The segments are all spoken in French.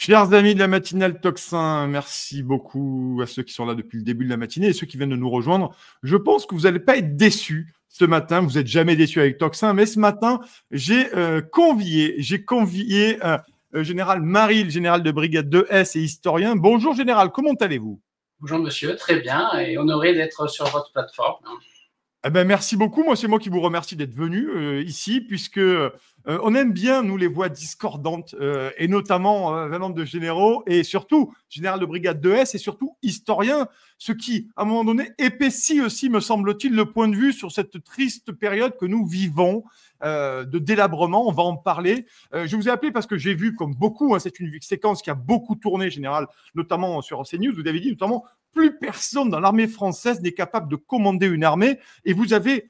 Chers amis de la matinale Tocsin, merci beaucoup à ceux qui sont là depuis le début de la matinée et ceux qui viennent de nous rejoindre. Je pense que vous n'allez pas être déçus ce matin. Vous n'êtes jamais déçus avec Tocsin, mais ce matin, j'ai convié Général Marie, le général de brigade 2S et historien. Bonjour Général, comment allez-vous? Bonjour monsieur, très bien et honoré d'être sur votre plateforme. Eh ben, merci beaucoup. C'est moi qui vous remercie d'être venu ici, puisque on aime bien, nous, les voix discordantes, et notamment venant de généraux, et surtout, général de brigade 2S, et surtout historien, ce qui, à un moment donné, épaissit aussi, me semble-t-il, le point de vue sur cette triste période que nous vivons, de délabrement. On va en parler. Je vous ai appelé parce que j'ai vu, comme beaucoup, c'est une séquence qui a beaucoup tourné, général, notamment sur CNews, vous avez dit notamment plus personne dans l'armée française n'est capable de commander une armée. Et vous avez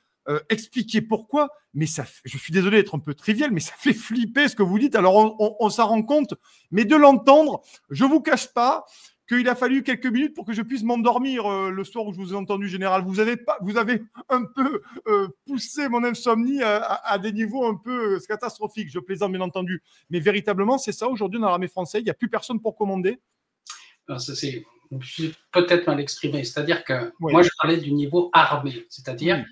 expliqué pourquoi. Mais je suis désolé d'être un peu trivial, mais ça fait flipper ce que vous dites. Alors, on s'en rend compte. Mais de l'entendre, je ne vous cache pas qu'il a fallu quelques minutes pour que je puisse m'endormir le soir où je vous ai entendu, général. Vous avez un peu poussé mon insomnie à des niveaux un peu catastrophiques. Je plaisante, bien entendu. Mais véritablement, c'est ça aujourd'hui dans l'armée française. Il n'y a plus personne pour commander. Je suis peut-être mal exprimé, c'est-à-dire que moi je parlais du niveau armé, c'est-à-dire,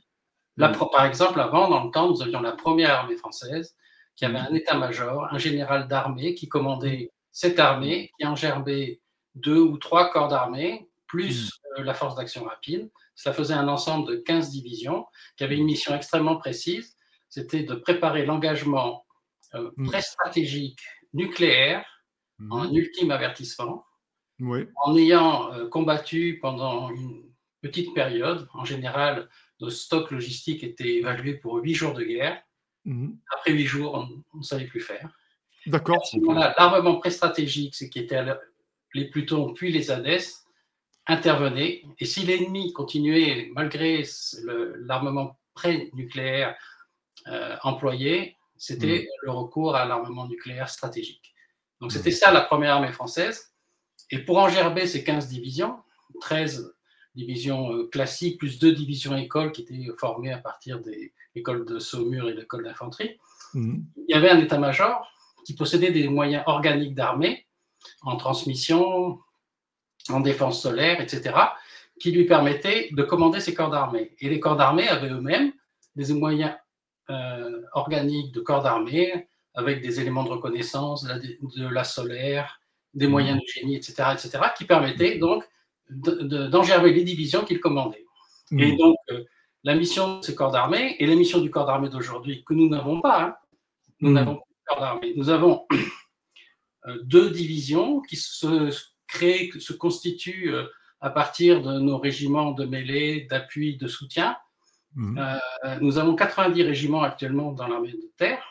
par exemple, avant, dans le temps, nous avions la première armée française qui avait un état-major, un général d'armée qui commandait cette armée, qui engerbait 2 ou 3 corps d'armée, plus la force d'action rapide. Cela faisait un ensemble de 15 divisions qui avaient une mission extrêmement précise, c'était de préparer l'engagement très stratégique nucléaire en ultime avertissement. En ayant combattu pendant une petite période, en général, nos stocks logistiques étaient évalués pour 8 jours de guerre. Après 8 jours, on ne savait plus faire. D'accord. L'armement pré-stratégique, c'est qui était les Plutons puis les Hadès, intervenait. Et si l'ennemi continuait, malgré l'armement pré-nucléaire employé, c'était le recours à l'armement nucléaire stratégique. Donc c'était ça la première armée française. Et pour engerber ces 15 divisions, 13 divisions classiques, plus 2 divisions écoles qui étaient formées à partir des écoles de Saumur et de l'école d'infanterie, il y avait un état-major qui possédait des moyens organiques d'armée, en transmission, en défense solaire, etc., qui lui permettaient de commander ces corps d'armée. Et les corps d'armée avaient eux-mêmes des moyens organiques de corps d'armée, avec des éléments de reconnaissance, de la solaire, des moyens de génie, etc., qui permettaient donc d'engerber les divisions qu'il commandait. Et donc, la mission de ces corps d'armée et la mission du corps d'armée d'aujourd'hui, que nous n'avons pas, nous n'avons pas de corps d'armée. Nous avons 2 divisions qui se constituent à partir de nos régiments de mêlée, d'appui, de soutien. Nous avons 90 régiments actuellement dans l'armée de terre,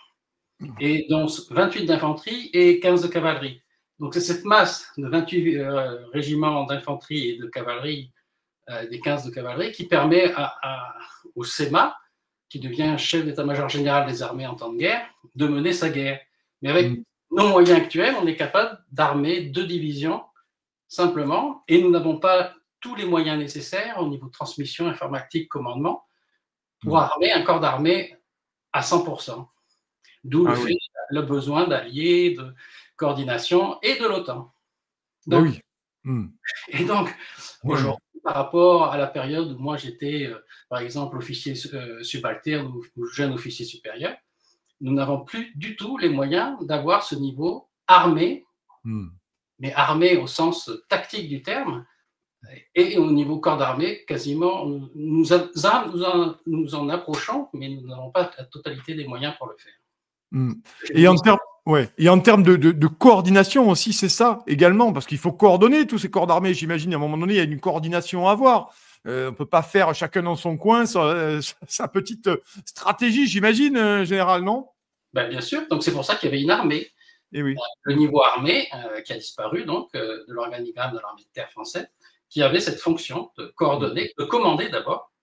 et dont 28 d'infanterie et 15 de cavalerie. Donc, c'est cette masse de 28 régiments d'infanterie et de cavalerie, des 15 de cavalerie, qui permet au CEMA, qui devient chef d'état-major général des armées en temps de guerre, de mener sa guerre. Mais avec nos moyens actuels, on est capable d'armer 2 divisions simplement, et nous n'avons pas tous les moyens nécessaires au niveau de transmission, informatique, commandement, pour armer un corps d'armée à 100%. D'où le besoin d'alliés, de coordination et de l'OTAN. Et donc, aujourd'hui, par rapport à la période où moi j'étais, par exemple, officier subalterne ou jeune officier supérieur, nous n'avons plus du tout les moyens d'avoir ce niveau armé, mais armé au sens tactique du terme, et au niveau corps d'armée, quasiment, nous en approchons, mais nous n'avons pas la totalité des moyens pour le faire. Et en termes de coordination aussi, c'est ça également, parce qu'il faut coordonner tous ces corps d'armée. J'imagine, à un moment donné, il y a une coordination à avoir. On ne peut pas faire chacun dans son coin sa petite stratégie, j'imagine, général, non? Bien sûr, donc c'est pour ça qu'il y avait une armée. Le niveau armé qui a disparu donc, de l'organigramme de l'armée de terre française, qui avait cette fonction de coordonner, de commander d'abord.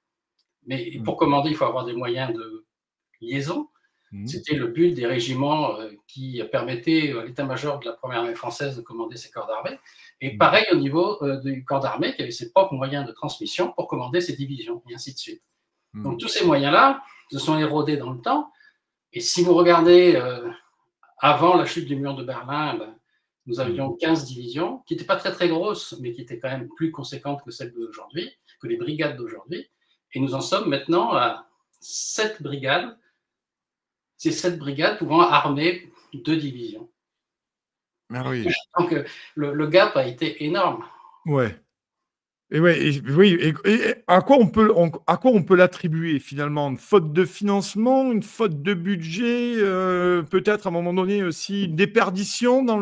Mais pour commander, il faut avoir des moyens de liaison. C'était le but des régiments qui permettaient à l'état-major de la première armée française de commander ses corps d'armée. Et pareil au niveau du corps d'armée qui avait ses propres moyens de transmission pour commander ses divisions, et ainsi de suite. Donc tous ces moyens-là se sont érodés dans le temps. Et si vous regardez avant la chute du mur de Berlin, Nous avions 15 divisions, qui n'étaient pas très très grosses, mais qui étaient quand même plus conséquentes que celles d'aujourd'hui, que les brigades d'aujourd'hui. Et nous en sommes maintenant à 7 brigades, ces 7 brigades pouvant armer 2 divisions. Ah oui. Donc le gap a été énorme. Ouais. Et ouais, oui. Et à quoi on peut l'attribuer finalement? Une faute de financement, une faute de budget, peut-être à un moment donné aussi une déperdition dans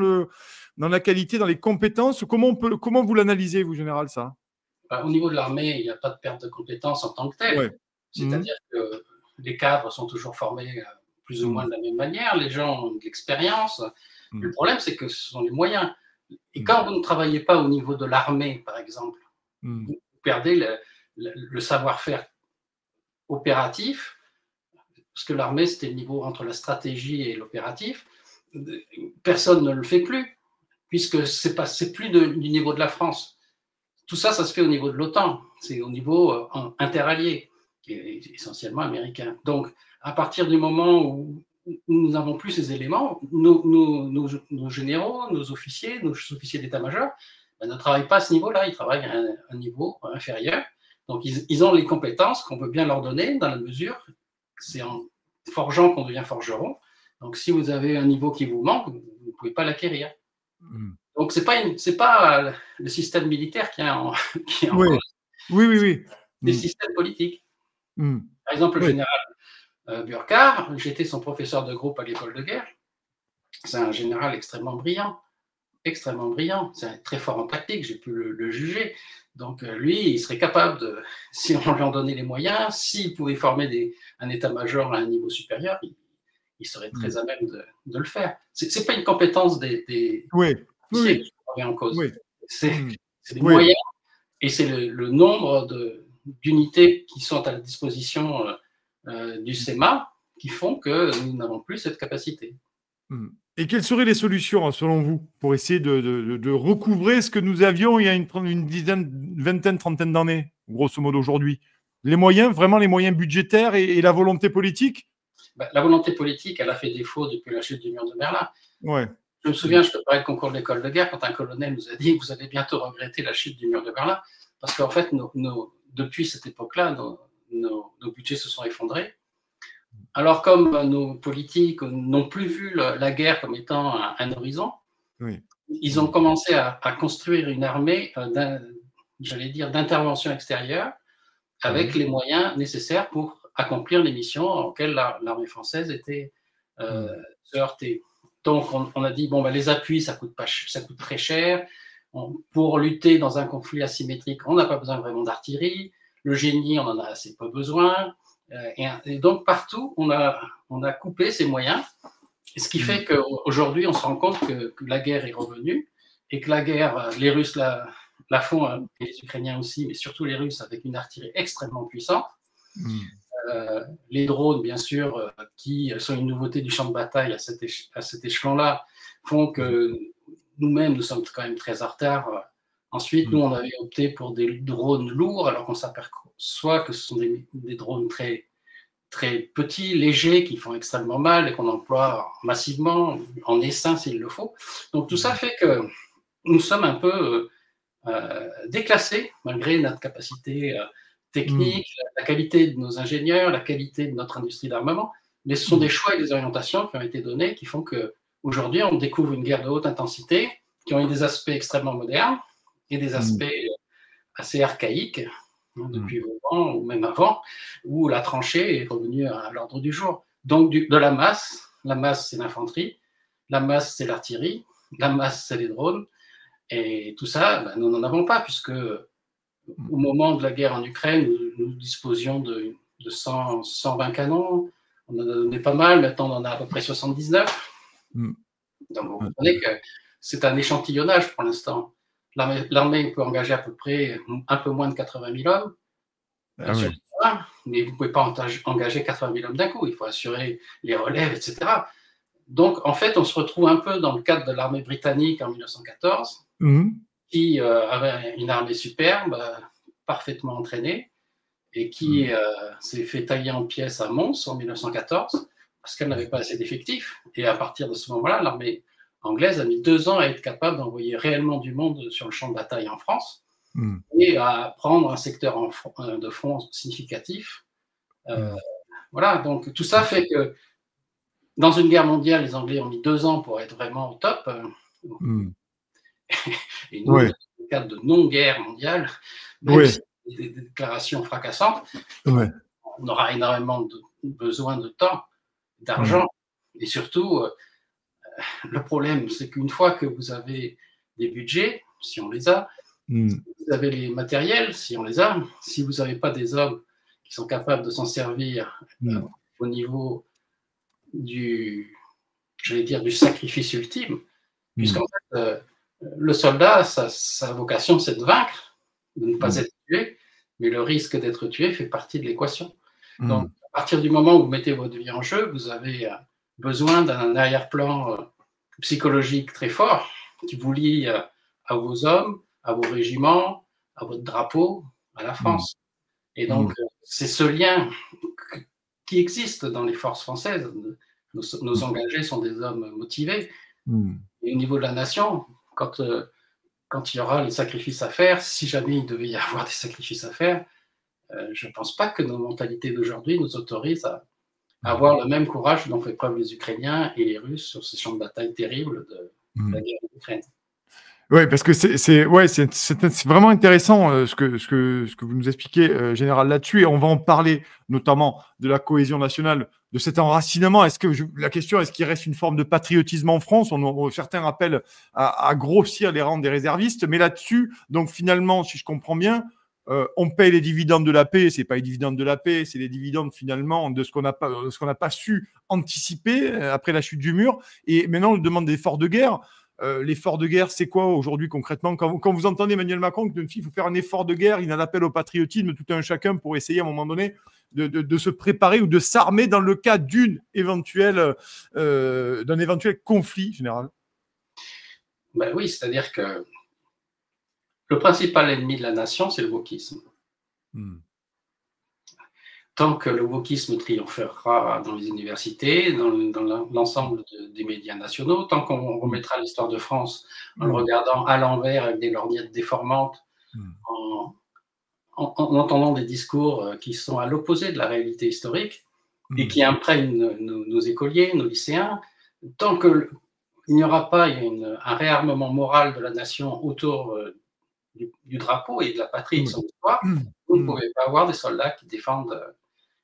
la qualité, dans les compétences. Comment vous l'analysez, vous, général, ça? Au niveau de l'armée, il n'y a pas de perte de compétences en tant que telle. Ouais. C'est-à-dire que les cadres sont toujours formés plus ou moins de la même manière, les gens ont de l'expérience. Le problème, c'est que ce sont les moyens. Et quand vous ne travaillez pas au niveau de l'armée, par exemple, vous perdez le savoir-faire opératif, parce que l'armée, c'était le niveau entre la stratégie et l'opératif. Personne ne le fait plus, puisque c'est plus du niveau de la France. Tout ça, ça se fait au niveau de l'OTAN, c'est au niveau interallié, qui est essentiellement américain. Donc, à partir du moment où nous n'avons plus ces éléments, nos généraux, nos officiers d'état-major ne travaillent pas à ce niveau-là, ils travaillent à un niveau inférieur. Donc, ils ont les compétences qu'on veut bien leur donner, dans la mesure, c'est en forgeant qu'on devient forgeron. Donc, si vous avez un niveau qui vous manque, vous ne pouvez pas l'acquérir. Donc, c'est pas le système militaire qui est en cause. Oui. Des systèmes politiques. Par exemple, le Oui. général Burkhardt, j'étais son professeur de groupe à l'école de guerre. C'est un général extrêmement brillant. C'est très fort en tactique, j'ai pu le juger. Donc, lui, il serait capable si on lui en donnait les moyens, s'il pouvait former un état-major à un niveau supérieur, il serait très à même de le faire. C'est pas une compétence des officiers qui revient en cause. C'est des moyens et c'est le nombre d'unités qui sont à la disposition du CEMA qui font que nous n'avons plus cette capacité. Et quelles seraient les solutions, selon vous, pour essayer de recouvrer ce que nous avions il y a une dizaine, vingtaine, trentaine d'années, grosso modo aujourd'hui? Les moyens, vraiment les moyens budgétaires et la volonté politique? La volonté politique, elle a fait défaut depuis la chute du mur de Berlin. Ouais. Je me souviens, je préparais le concours de l'école de guerre quand un colonel nous a dit « Vous allez bientôt regretter la chute du mur de Berlin », parce qu'en fait, depuis cette époque-là, nos budgets se sont effondrés. Alors, comme nos politiques n'ont plus vu la guerre comme étant un horizon, ils ont commencé à construire une armée, j'allais dire, d'intervention extérieure, avec les moyens nécessaires pour accomplir les missions auxquelles l'armée française était se heurtée. Donc, on a dit, bon, les appuis, ça coûte très cher. Pour lutter dans un conflit asymétrique, on n'a pas besoin vraiment d'artillerie. Le génie, on en a assez peu besoin. Et donc, partout, on a coupé ces moyens. Ce qui fait qu'aujourd'hui, on se rend compte que la guerre est revenue et que la guerre, les Russes la font, et les Ukrainiens aussi, mais surtout les Russes, avec une artillerie extrêmement puissante. Les drones, bien sûr, qui sont une nouveauté du champ de bataille à cet échelon-là, font que nous-mêmes, nous sommes quand même très en retard. Ensuite, nous, on avait opté pour des drones lourds, alors qu'on s'aperçoit que ce sont des drones très, très petits, légers, qui font extrêmement mal et qu'on emploie massivement, en essaim s'il le faut. Donc tout ça fait que nous sommes un peu déclassés, malgré notre capacité technique, la qualité de nos ingénieurs, la qualité de notre industrie d'armement. Mais ce sont des choix et des orientations qui ont été donnés qui font qu'aujourd'hui, on découvre une guerre de haute intensité qui ont eu des aspects extrêmement modernes et des aspects assez archaïques, depuis Vauban ou même avant, où la tranchée est revenue à l'ordre du jour. Donc, de la masse, c'est l'infanterie, la masse, c'est l'artillerie, la masse, c'est les drones, et tout ça, nous n'en avons pas, puisque au moment de la guerre en Ukraine, nous disposions de 120 canons, on en a donné pas mal, maintenant on en a à peu près 79. Donc, vous comprenez que c'est un échantillonnage pour l'instant. L'armée peut engager à peu près un peu moins de 80 000 hommes sur le terrain, mais vous ne pouvez pas engager 80 000 hommes d'un coup. Il faut assurer les relèves, etc. Donc, en fait, on se retrouve un peu dans le cadre de l'armée britannique en 1914, qui avait une armée superbe, parfaitement entraînée, et qui s'est fait tailler en pièces à Mons en 1914, parce qu'elle n'avait pas assez d'effectifs. Et à partir de ce moment-là, l'armée anglaise a mis 2 ans à être capable d'envoyer réellement du monde sur le champ de bataille en France et à prendre un secteur de front significatif. Voilà, donc tout ça fait que dans une guerre mondiale, les Anglais ont mis 2 ans pour être vraiment au top. Et nous, dans le cadre de non-guerre mondiale, même si des déclarations fracassantes, on aura énormément besoin de temps, d'argent. Et surtout, le problème, c'est qu'une fois que vous avez des budgets, si on les a, si vous avez les matériels, si on les a, si vous n'avez pas des hommes qui sont capables de s'en servir au niveau du sacrifice ultime, puisqu'en fait, le soldat, sa vocation, c'est de vaincre, de ne pas être tué, mais le risque d'être tué fait partie de l'équation. Donc, à partir du moment où vous mettez votre vie en jeu, vous avez besoin d'un arrière-plan psychologique très fort qui vous lie à vos hommes, à vos régiments, à votre drapeau, à la France. Et donc, c'est ce lien qui existe dans les forces françaises. Nos engagés sont des hommes motivés. Et au niveau de la nation, quand il y aura les sacrifices à faire, si jamais il devait y avoir des sacrifices à faire, je ne pense pas que nos mentalités d'aujourd'hui nous autorisent à avoir le même courage dont fait preuve les Ukrainiens et les Russes sur ces champs de bataille terribles de la guerre en Ukraine. Oui, parce que c'est vraiment intéressant ce que vous nous expliquez, Général, là-dessus. Et on va en parler notamment de la cohésion nationale, de cet enracinement. La question, est-ce qu'il reste une forme de patriotisme en France? Certains appellent à grossir les rangs des réservistes. Mais là-dessus, donc finalement, si je comprends bien, on paye les dividendes de la paix. C'est pas les dividendes de la paix, c'est les dividendes finalement de ce qu'on n'a pas su anticiper après la chute du mur. Et maintenant, on demande des efforts de guerre. L'effort de guerre, c'est quoi aujourd'hui concrètement? Quand vous entendez Emmanuel Macron qu'il faut faire un effort de guerre, il en appelle au patriotisme tout un chacun pour essayer à un moment donné de se préparer ou de s'armer dans le cas d'un éventuel conflit général. Ben oui, c'est-à-dire que le principal ennemi de la nation, c'est le wokisme. Tant que le wokisme triomphera dans les universités, dans l'ensemble des médias nationaux, tant qu'on remettra l'histoire de France en le regardant à l'envers avec des lorgnettes déformantes, en entendant des discours qui sont à l'opposé de la réalité historique et qui imprègnent nos écoliers, nos lycéens, tant qu'il n'y aura pas un réarmement moral de la nation autour du drapeau et de la patrie et de son histoire, vous ne pouvez pas avoir des soldats qui défendent.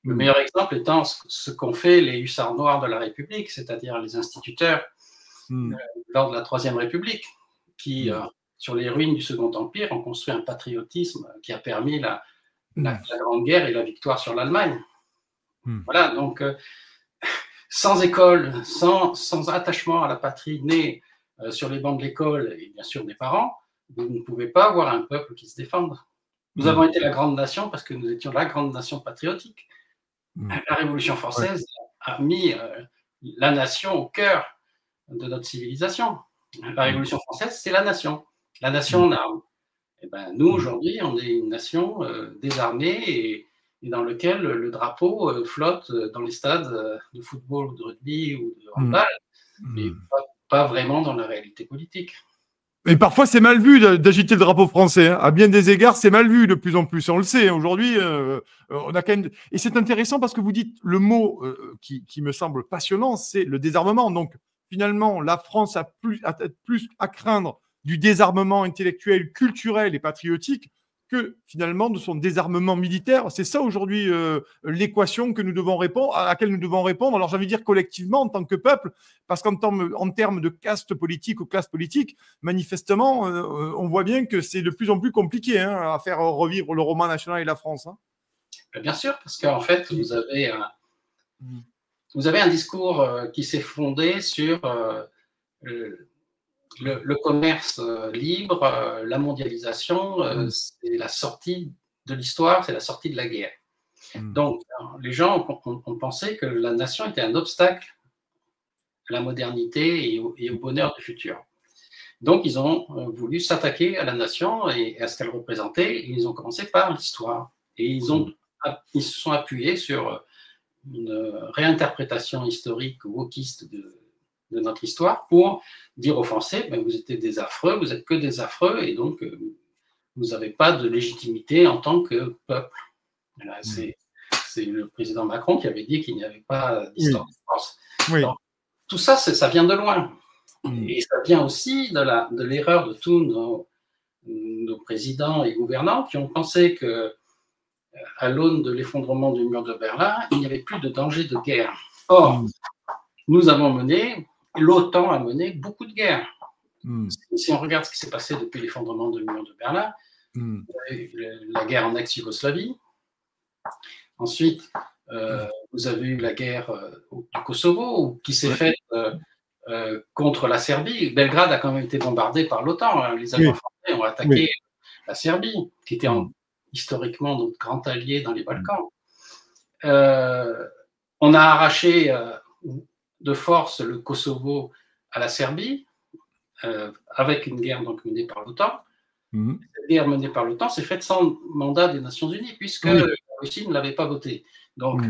Le meilleur exemple étant ce qu'ont fait les hussards noirs de la République, c'est-à-dire les instituteurs lors de la Troisième République, qui, sur les ruines du Second Empire, ont construit un patriotisme qui a permis la Grande Guerre et la victoire sur l'Allemagne. Voilà, donc sans école, sans attachement à la patrie né sur les bancs de l'école et bien sûr des parents, vous ne pouvez pas avoir un peuple qui se défende. Nous avons été la grande nation parce que nous étions la grande nation patriotique. La Révolution française a mis la nation au cœur de notre civilisation. La Révolution française, c'est la nation en armes. Et ben, nous, aujourd'hui, on est une nation désarmée et dans laquelle le drapeau flotte dans les stades de football ou de rugby ou de handball, mais pas vraiment dans la réalité politique. Et parfois, c'est mal vu d'agiter le drapeau français. À bien des égards, c'est mal vu de plus en plus. On le sait, aujourd'hui, on a quand même... Et c'est intéressant parce que vous dites le mot qui me semble passionnant, c'est le désarmement. Donc, finalement, la France a plus à craindre du désarmement intellectuel, culturel et patriotique que finalement de son désarmement militaire. C'est ça aujourd'hui l'équation que nous devons répondre, à laquelle nous devons répondre. Alors j'ai envie de dire collectivement en tant que peuple, parce qu'en termes de caste politique ou classe politique, manifestement, on voit bien que c'est de plus en plus compliqué à faire revivre le roman national et la France. Bien sûr, parce qu'en fait, vous avez un discours qui s'est fondé sur le commerce libre, la mondialisation, c'est la sortie de l'histoire, c'est la sortie de la guerre. Donc, les gens ont pensé que la nation était un obstacle à la modernité et au bonheur du futur. Donc, ils ont voulu s'attaquer à la nation et à ce qu'elle représentait, et ils ont commencé par l'histoire. Et ils se sont appuyés sur une réinterprétation historique wokiste de notre histoire pour dire aux Français, ben, vous êtes des affreux, vous êtes que des affreux, et donc vous n'avez pas de légitimité en tant que peuple. Voilà, c'est le président Macron qui avait dit qu'il n'y avait pas d'histoire de France. Oui. Donc, tout ça, ça vient de loin. Et ça vient aussi de l'erreur de tous nos présidents et gouvernants qui ont pensé que, à l'aune de l'effondrement du mur de Berlin, il n'y avait plus de danger de guerre. Or, l'OTAN a mené beaucoup de guerres. Si on regarde ce qui s'est passé depuis l'effondrement du mur de Berlin, la guerre en ex-Yougoslavie, ensuite, vous avez eu la guerre du Kosovo, qui s'est faite contre la Serbie. Belgrade a quand même été bombardée par l'OTAN. Hein. Les Allemands français ont attaqué la Serbie, qui était historiquement notre grand allié dans les Balkans. On a arraché de force le Kosovo à la Serbie, avec une guerre donc menée par l'OTAN. Cette guerre menée par l'OTAN s'est faite sans mandat des Nations Unies, puisque la Russie ne l'avait pas voté. Donc,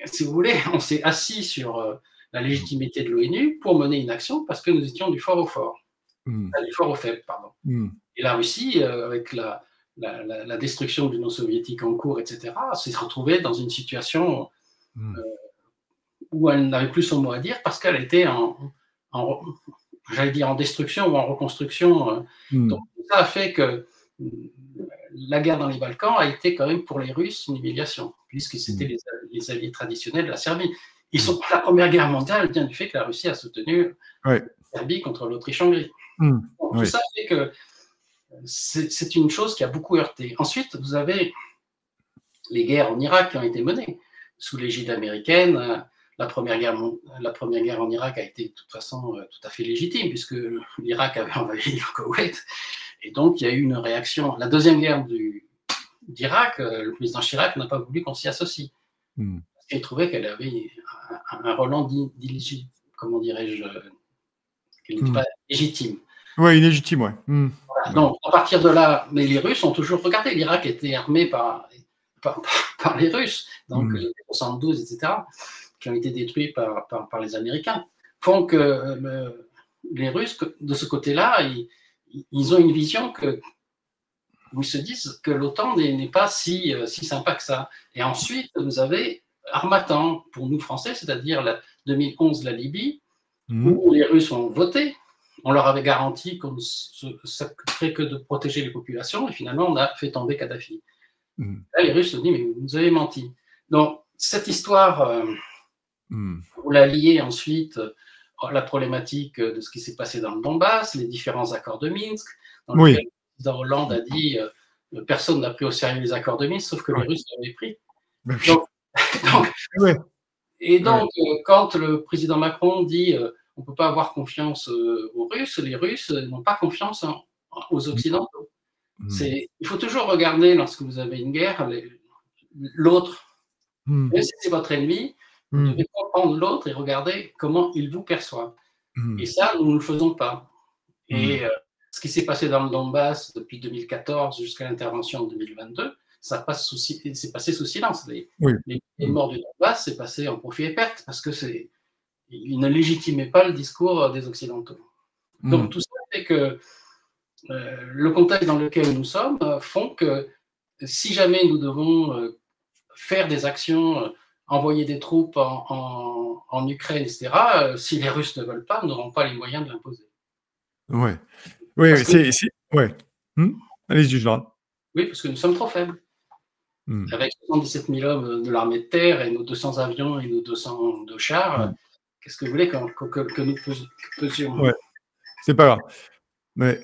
si vous voulez, on s'est assis sur la légitimité de l'ONU pour mener une action, parce que nous étions du fort au fort. Du fort au faible, pardon. Et la Russie, avec la destruction de l'Union soviétique en cours, etc., s'est retrouvée dans une situation où elle n'avait plus son mot à dire, parce qu'elle était j'allais dire en destruction ou en reconstruction. Donc ça a fait que la guerre dans les Balkans a été quand même pour les Russes une humiliation, puisque c'était les alliés traditionnels de la Serbie. La Première Guerre mondiale vient du fait que la Russie a soutenu la Serbie contre l'Autriche-Hongrie. Tout ça fait que c'est une chose qui a beaucoup heurté. Ensuite, vous avez les guerres en Irak qui ont été menées sous l'égide américaine. La première guerre en Irak a été de toute façon tout à fait légitime, puisque l'Irak avait envahi le Koweït. Et donc, il y a eu une réaction. La deuxième guerre d'Irak, le président Chirac n'a pas voulu qu'on s'y associe. Parce qu'il trouvait qu'elle avait un relent comment dirais-je, qu'elle n'était pas légitime. Oui, illégitime, oui. Voilà. Donc, à partir de là, mais les Russes ont toujours regardé. L'Irak était armé par les Russes, donc les 72, etc., qui ont été détruits par les Américains, font que les Russes, de ce côté-là, ils ont une vision où ils se disent que l'OTAN n'est pas si sympa que ça. Et ensuite, vous avez Harmattan, pour nous Français, c'est-à-dire 2011, la Libye, où les Russes ont voté. On leur avait garanti qu'on ne s'occuperait que de protéger les populations, et finalement, on a fait tomber Kadhafi. Là, les Russes se disent, mais vous nous avez menti. Donc, cette histoire, vous la liez ensuite à la problématique de ce qui s'est passé dans le Donbass, les différents accords de Minsk, dans lesquels le président Hollande a dit personne n'a pris au sérieux les accords de Minsk, sauf que les Russes l'avaient pris. Donc, quand le président Macron dit on ne peut pas avoir confiance aux Russes, les Russes n'ont pas confiance aux Occidentaux. Il faut toujours regarder, lorsque vous avez une guerre, l'autre. Même si c'est votre ennemi, vous devez comprendre l'autre et regarder comment il vous perçoit. Et ça, nous ne le faisons pas. Et ce qui s'est passé dans le Donbass depuis 2014 jusqu'à l'intervention de 2022, c'est passé sous silence. Les morts du Donbass, c'est passé en profit et perte, parce qu'ils ne légitimaient pas le discours des Occidentaux. Donc tout ça fait que le contexte dans lequel nous sommes font que si jamais nous devons faire des actions, envoyer des troupes en Ukraine, etc., si les Russes ne veulent pas, nous n'aurons pas les moyens de l'imposer. Allez-y, Jean. Oui, parce que nous sommes trop faibles. Avec 77 000 hommes de l'armée de terre et nos 200 avions et nos 200 de chars, qu'est-ce que vous voulez que nous pesions? C'est pas grave. Mais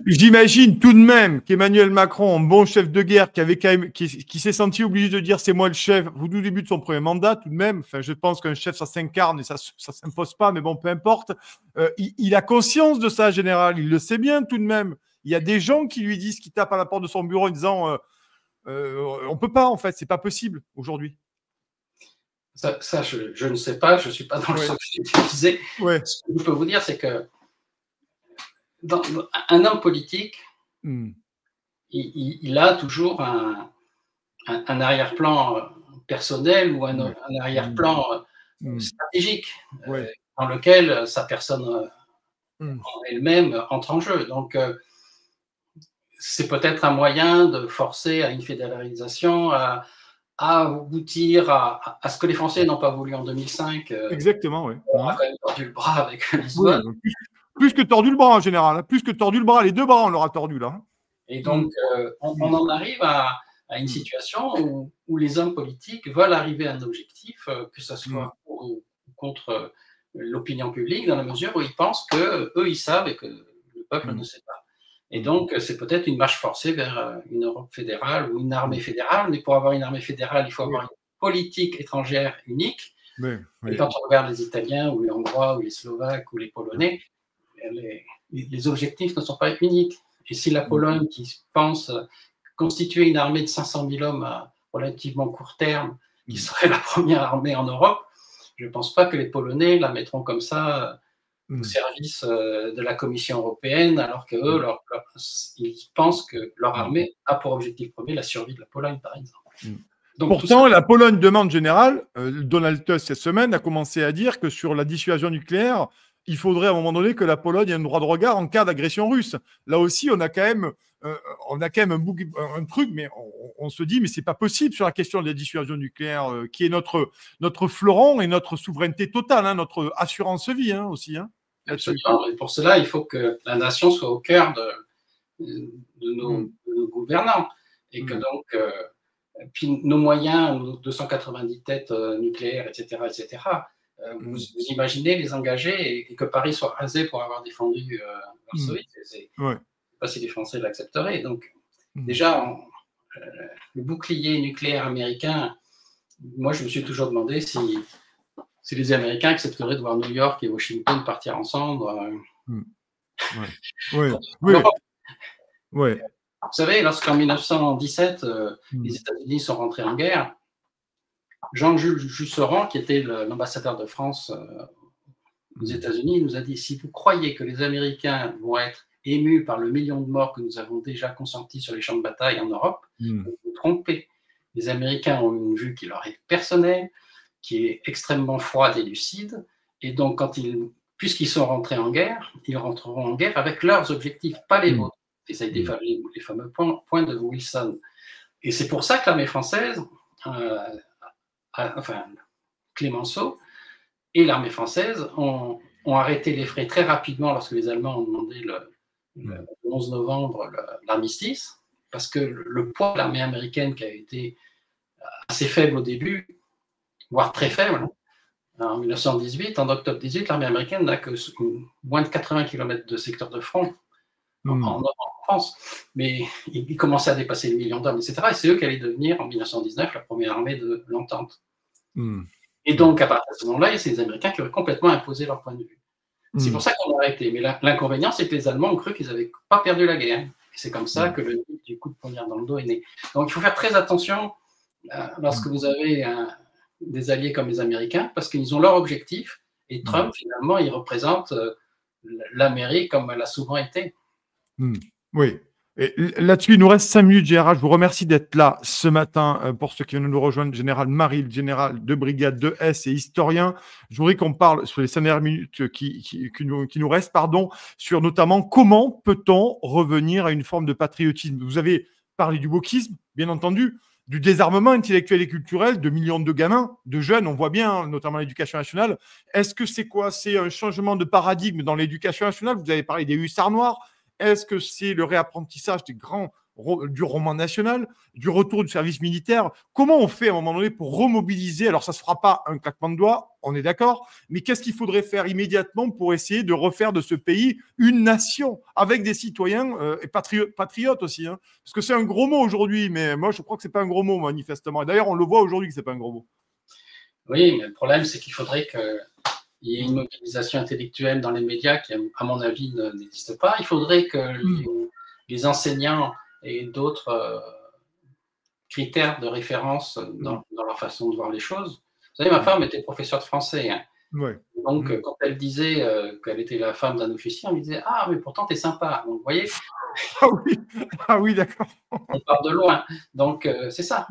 j'imagine tout de même qu'Emmanuel Macron, un bon chef de guerre, qui s'est senti obligé de dire c'est moi le chef au tout début de son premier mandat, tout de même. Enfin, je pense qu'un chef, ça s'incarne et ça s'impose pas, mais bon, peu importe. Il a conscience de ça, général. Il le sait bien tout de même. Il y a des gens qui lui disent, qui tapent à la porte de son bureau en disant on peut pas, en fait, c'est pas possible aujourd'hui. Ça je ne sais pas, je ne suis pas dans le secret utilisé. Ce que je peux vous dire, c'est que un homme politique, il a toujours un arrière-plan personnel ou un arrière-plan stratégique dans lequel sa personne en elle-même entre en jeu. Donc, c'est peut-être un moyen de forcer à une fédéralisation, à aboutir à ce que les Français n'ont pas voulu en 2005. Exactement, oui. On a quand même tordu le bras avec Lisbonne. Oui, plus que tordu le bras en général, hein. Plus que tordu le bras, les deux bras on leur a tordu là. Et donc, on en arrive à une situation où les hommes politiques veulent arriver à un objectif, que ce soit pour ou contre l'opinion publique, dans la mesure où ils pensent qu'eux, ils savent et que le peuple ne sait pas. Et donc, c'est peut-être une marche forcée vers une Europe fédérale ou une armée fédérale, mais pour avoir une armée fédérale, il faut avoir une politique étrangère unique. Et quand on regarde les Italiens ou les Hongrois ou les Slovaques ou les Polonais, les objectifs ne sont pas uniques. Et si la Pologne, qui pense constituer une armée de 500 000 hommes à relativement court terme, qui serait la première armée en Europe, je ne pense pas que les Polonais la mettront comme ça au service de la Commission européenne, alors qu'eux, ils pensent que leur armée a pour objectif premier la survie de la Pologne, par exemple. Donc, pourtant, la Pologne demande générale, Donald Tusk cette semaine a commencé à dire que sur la dissuasion nucléaire, il faudrait à un moment donné que la Pologne ait un droit de regard en cas d'agression russe. Là aussi, on a quand même un truc, mais on se dit, mais c'est pas possible sur la question de la dissuasion nucléaire, qui est notre fleuron et notre souveraineté totale, hein, notre assurance vie aussi. Hein, absolument. Et pour cela, il faut que la nation soit au cœur de nos gouvernants. Et que donc, puis nos moyens, nos 290 têtes nucléaires, etc., vous imaginez les engager et que Paris soit rasé pour avoir défendu Varsovie. C'est pas si les Français l'accepteraient. Donc, déjà, le bouclier nucléaire américain, moi, je me suis toujours demandé si les Américains accepteraient de voir New York et Washington partir ensemble. Vous savez, lorsqu'en 1917, les États-Unis sont rentrés en guerre, Jean-Jules Jusserand, qui était l'ambassadeur de France aux États-Unis, nous a dit: si vous croyez que les Américains vont être émus par le million de morts que nous avons déjà consenti sur les champs de bataille en Europe, vous vous trompez. Les Américains ont une vue qui leur est personnelle, qui est extrêmement froide et lucide, et donc puisqu'ils sont rentrés en guerre, ils rentreront en guerre avec leurs objectifs, pas les vôtres. Et ça a été les fameux points de Wilson. Et c'est pour ça que l'armée française, Clémenceau et l'armée française ont arrêté les frais très rapidement lorsque les Allemands ont demandé le 11 novembre l'armistice, parce que le poids de l'armée américaine, qui a été assez faible au début, voire très faible, en 1918, en octobre 18, l'armée américaine n'a que moins de 80 km de secteur de front en France, mais ils commençaient à dépasser le million d'hommes, etc. Et c'est eux qui allaient devenir, en 1919, la première armée de l'Entente. Et donc, à partir de ce moment-là, c'est les Américains qui auraient complètement imposé leur point de vue. C'est pour ça qu'on a arrêté. Mais l'inconvénient, c'est que les Allemands ont cru qu'ils n'avaient pas perdu la guerre. Et c'est comme ça que le mythe du coup de poignard dans le dos est né. Donc, il faut faire très attention lorsque vous avez des alliés comme les Américains, parce qu'ils ont leur objectif. Et Trump, finalement, il représente l'Amérique comme elle a souvent été. Oui. Là-dessus, il nous reste 5 minutes, Gérard. Je vous remercie d'être là ce matin pour ceux qui viennent nous rejoindre. Général Marie, le général de brigade de S et historien. Je voudrais qu'on parle sur les 5 dernières minutes qui nous restent, sur notamment comment peut-on revenir à une forme de patriotisme. Vous avez parlé du wokisme, bien entendu, du désarmement intellectuel et culturel de millions de gamins, de jeunes, on voit bien, notamment l'éducation nationale. Est-ce que c'est quoi? C'est un changement de paradigme dans l'éducation nationale? Vous avez parlé des hussards noirs. Est-ce que c'est le réapprentissage du roman national, du retour du service militaire? Comment on fait à un moment donné pour remobiliser? Alors, ça ne se fera pas un claquement de doigts, on est d'accord, mais qu'est-ce qu'il faudrait faire immédiatement pour essayer de refaire de ce pays une nation avec des citoyens et patriotes aussi, hein? Parce que c'est un gros mot aujourd'hui, mais moi, je crois que ce n'est pas un gros mot, manifestement. Et d'ailleurs, on le voit aujourd'hui que ce n'est pas un gros mot. Oui, mais le problème, c'est qu'il faudrait il y ait une mobilisation intellectuelle dans les médias qui, à mon avis, n'existe pas. Il faudrait que les enseignants aient d'autres critères de référence dans leur façon de voir les choses. Vous savez, ma femme était professeure de français. Hein. Ouais. Donc, quand elle disait qu'elle était la femme d'un officier, on lui disait « Ah, mais pourtant, t'es sympa. » Donc, vous voyez, ah oui, d'accord. On part de loin. Donc, c'est ça.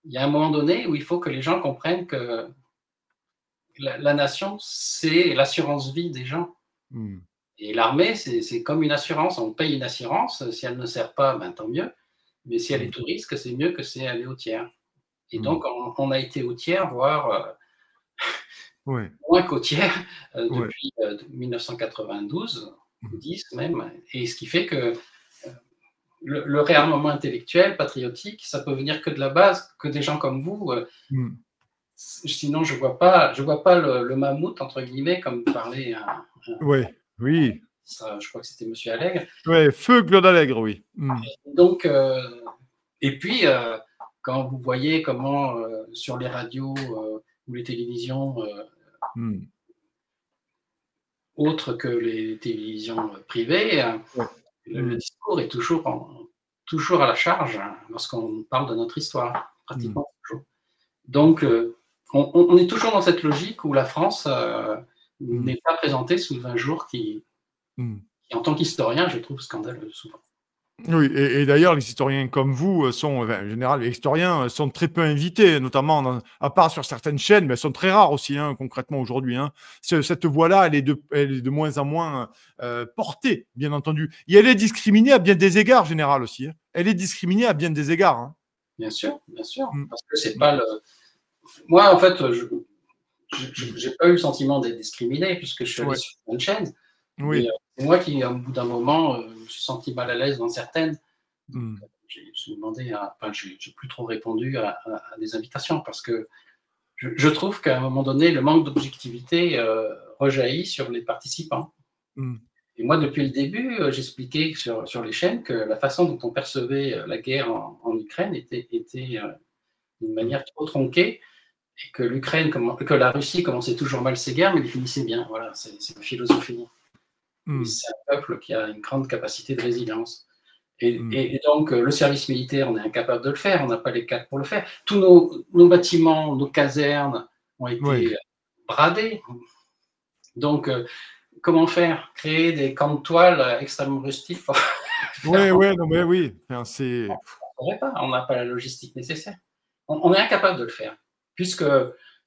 il y a un moment donné où il faut que les gens comprennent que la nation, c'est l'assurance vie des gens. Mm. Et l'armée, c'est comme une assurance. On paye une assurance. Si elle ne sert pas, ben, tant mieux. Mais si elle est Mm. tout risque, c'est mieux que si elle est au tiers. Et Mm. donc, on a été au tiers, voire Ouais. moins qu'au tiers Ouais. depuis 1992, Mm. 10 même. Et ce qui fait que le réarmement intellectuel, patriotique, ça peut venir que de la base, que des gens comme vous. Mm. Sinon, je vois pas le mammouth, entre guillemets, comme parlait Ouais. Oui. ça, je crois que c'était Monsieur Allègre. Ouais. Feu Claude Allègre, oui. Mm. Donc, et puis, quand vous voyez comment sur les radios ou les télévisions, Mm. autres que les télévisions privées, Ouais. le Mm. discours est toujours à la charge lorsqu'on parle de notre histoire, Mm. pratiquement toujours. Donc, on est toujours dans cette logique où la France Mm. n'est pas présentée sous un jour qui, Mm. en tant qu'historien, je trouve scandaleux souvent. Oui, et d'ailleurs, les historiens comme vous sont, enfin, en général, les historiens sont très peu invités, notamment, à part sur certaines chaînes, mais elles sont très rares aussi, hein, concrètement, aujourd'hui. Hein. Cette voix-là, elle est de moins en moins portée, bien entendu. Et elle est discriminée à bien des égards, en général, aussi. Hein. Elle est discriminée à bien des égards. Hein. Bien sûr, Mm. parce que c'est Mm. pas le. Moi, en fait, j'ai pas eu le sentiment d'être discriminé puisque je suis allé Ouais. sur une chaîne. Mais Oui. c'est moi qui, au bout d'un moment, je me suis senti mal à l'aise dans certaines. Donc, Mm. j'ai demandé enfin, j'ai plus trop répondu à des invitations parce que je trouve qu'à un moment donné, le manque d'objectivité rejaillit sur les participants. Mm. Et moi, depuis le début, j'expliquais sur les chaînes que la façon dont on percevait la guerre en Ukraine était d'une Mm. manière trop tronquée et que la Russie commençait toujours mal ses guerres, mais les finissait bien. Voilà, c'est une philosophie. Et Mm. c'est un peuple qui a une grande capacité de résilience. Mm. Et donc, le service militaire, on est incapable de le faire, on n'a pas les cadres pour le faire. Tous nos bâtiments, nos casernes ont Ouais. été bradés. Donc, comment faire? Créer des camps de toile extrêmement rustiques pour Ouais, faire. ouais, non, mais oui. Enfin, c'est. On n'a pas la logistique nécessaire. On est incapable de le faire, puisque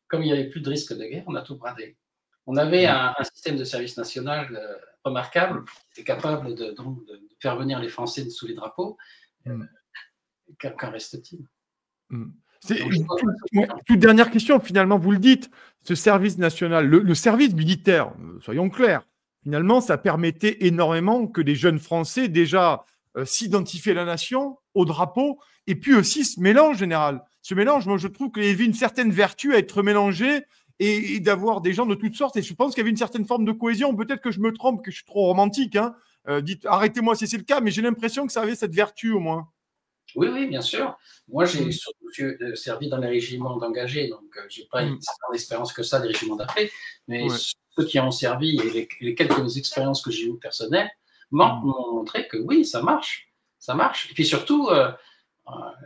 comme il n'y avait plus de risque de guerre, on a tout bradé. On avait Mm. un système de service national remarquable, qui était capable donc, de faire venir les Français sous les drapeaux. Mm. Qu'en reste-t-il? Mm. C'est Donc, je une vois toute, pas ouais, ce que toute dernière question, finalement, vous le dites, ce service national, le service militaire, soyons clairs, finalement, ça permettait énormément que les jeunes Français déjà s'identifiaient à la nation, au drapeau, et puis aussi ce mélange général. Ce mélange, moi, je trouve qu'il y avait une certaine vertu à être mélangé et d'avoir des gens de toutes sortes. Et je pense qu'il y avait une certaine forme de cohésion. Peut-être que je me trompe, que je suis trop romantique. Hein. Dites, arrêtez-moi si c'est le cas, mais j'ai l'impression que ça avait cette vertu au moins. Oui, oui, bien sûr. Moi, j'ai Mm. surtout servi dans les régiments d'engagés, donc j'ai pas une Mm. si grande expérience que ça des régiments d'après, mais Ouais. ceux qui ont servi et les quelques expériences que j'ai eues personnelles m'ont Mm. montré que oui, ça marche. Ça marche. Et puis surtout,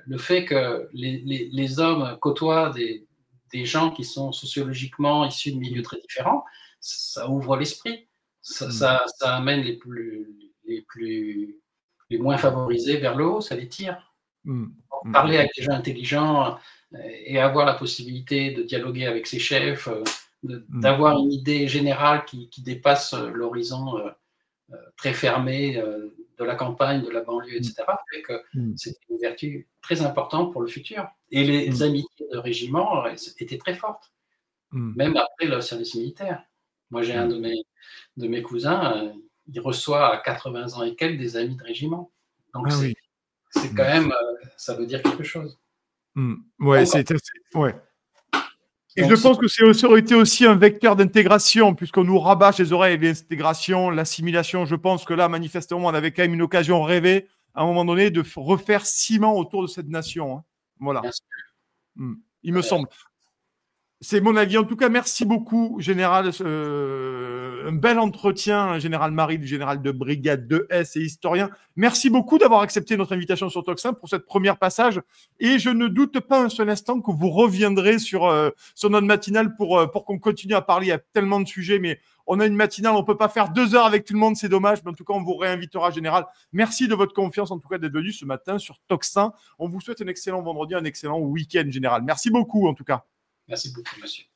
le fait que les hommes côtoient des gens qui sont sociologiquement issus de milieux Mm. très différents, ça ouvre l'esprit. Mm. Ça amène les moins favorisés vers le haut, ça les tire. Mm. Parler Mm. avec des gens intelligents et avoir la possibilité de dialoguer avec ses chefs, Mm. d'avoir une idée générale qui dépasse l'horizon très fermé de la campagne, de la banlieue, Mm. etc., fait que Mm. c'est une vertu très importante pour le futur. Et les Mm. amitiés de régiment étaient très fortes, Mm. même après le service militaire. Moi, j'ai un Mm. de mes cousins, il reçoit à 80 ans et quelques des amis de régiment. Donc, Ah oui. c'est quand Mm. même, ça veut dire quelque chose. Mm. Ouais, Donc, ouais. Et je donc si pense que ça aurait été aussi un vecteur d'intégration, puisqu'on nous rabâche les oreilles l'intégration, l'assimilation. Je pense que là, manifestement, on avait quand même une occasion rêvée, à un moment donné, de refaire ciment autour de cette nation. Hein. Voilà. bien sûr, Mm. Il me semble. C'est mon avis. En tout cas, merci beaucoup, Général. Un bel entretien, Général Marie, du général de brigade 2S et historien. Merci beaucoup d'avoir accepté notre invitation sur Toxin pour cette première passage. Et je ne doute pas un seul instant que vous reviendrez sur notre matinale pour qu'on continue à parler. Il y a tellement de sujets, mais on a une matinale, on ne peut pas faire 2 heures avec tout le monde, c'est dommage. Mais en tout cas, on vous réinvitera, Général. Merci de votre confiance, en tout cas, d'être venu ce matin sur Toxin. On vous souhaite un excellent vendredi, un excellent week-end, Général. Merci beaucoup, en tout cas. Merci beaucoup, monsieur.